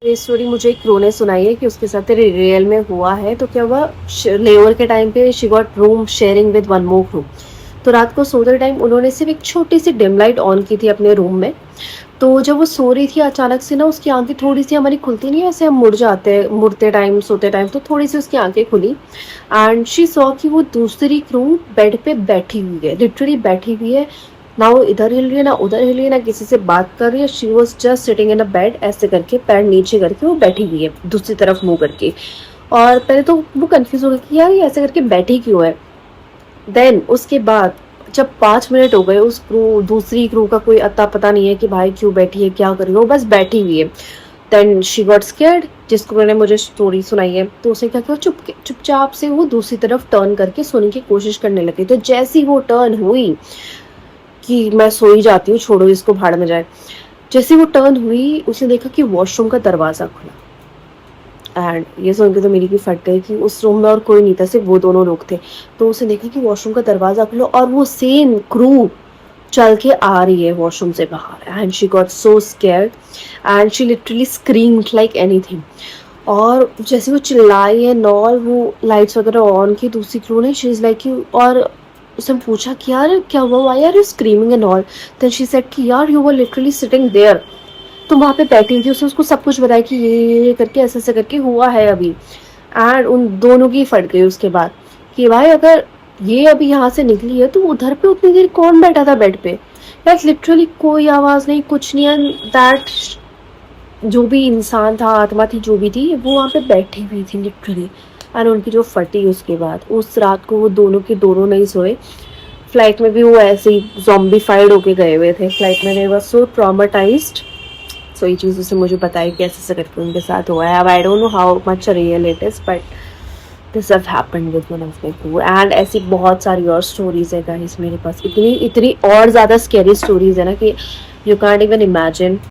ये स्टोरी मुझे एक क्रू ने सुनाई है कि उसके साथ रियल में हुआ है। तो क्या हुआ, लेओवर के टाइम पे she got room sharing with one more crew. तो रात को सोते टाइम उन्होंने सिर्फ एक छोटी सी डिम लाइट ऑन की थी अपने रूम में। तो जब वो सो रही थी अचानक से ना उसकी आंखें थोड़ी सी हमारी खुलती नहीं है, ऐसे हम मुड़ जाते हैं मुड़ते टाइम सोते टाइम, तो थोड़ी सी उसकी आंखें खुली एंड शी सॉ कि वो दूसरी क्रू बेड पे बैठी हुई है, लिटरली बैठी हुई है। ना वो इधर हिल रही है ना उधर हिल रही है ना किसी से बात कर रही है। She was just sitting in a bed, ऐसे करके पैर नीचे करके वो बैठी हुई है दूसरी तरफ मुंह करके। और पहले तो वो कंफ्यूज हो गई कि यार ये ऐसे करके बैठी क्यों है। देन उसके बाद जब 5 मिनट हो गए, उस क्रू दूसरी क्रू का कोई अता पता नहीं है कि भाई क्यों बैठी है क्या कर रही है, वो बस बैठी हुई है। देन शी गॉट स्कैर्ड, जिस क्रू ने मुझे स्टोरी सुनाई है, तो उसे क्या किया, चुपचाप से वो दूसरी तरफ टर्न करके सोने की कोशिश करने लगी। तो जैसी वो टर्न हुई कि मैं सो ही जाती हूँ, छोड़ो इसको भाड़ में जाए, जैसे वो टर्न हुई उसने देखा कि वॉशरूम का दरवाजा खुला। एंड ये सुन के तो मेरी भी फट गई कि उस रूम में और कोई नहीं था, सिर्फ वो दोनों लोग थे। तो उसने देखा कि वॉशरूम का दरवाजा खुला और वो सेम क्रू चल के आ रही है वॉशरूम से बाहर। And she got so scared and she literally screamed like anything. और जैसे वो चिल्लाई है नॉल, वो लाइट्स वगैरह ऑन की दूसरी क्रू ने, शी इज लाइक यू। और उसने पूछा कि यार क्या हुआ, why are you screaming and all. Then she said कि यार you were literally sitting there, तुम वहाँ पे बैठी थी। उसने उसको सब कुछ बताया कि ये करके ऐसे ऐसे करके हुआ है अभी। एंड उन दोनों की फट गई उसके बाद कि भाई अगर ये अभी यहाँ से निकली है तो उधर पे उतनी देर कौन बैठा था बेड पे। लाइक लिटरली कोई आवाज़ नहीं, कुछ नहीं। एंड दैट जो भी इंसान था, आत्मा थी जो भी थी, वो वहाँ पे बैठी हुई थी लिटरली। एंड उनकी जो फटी उसके बाद, उस रात को वो दोनों के दोनों नहीं सोए। फ्लाइट में भी वो ऐसे ही ज़ॉम्बीफाइड होके गए हुए थे फ्लाइट में, दे वर सो ट्रॉमाटाइज्ड। सो ये चीज़ उसने मुझे बताई कि ऐसे ऐसे करके उनके साथ हुआ है। अब I don't know how much real it is, but this have happened with one of my crew. And ऐसी बहुत सारी और स्टोरीज है गाइस मेरे पास, इतनी इतनी और ज़्यादा स्कैरी स्टोरीज है ना कि यू कांट इवन इमेजिन।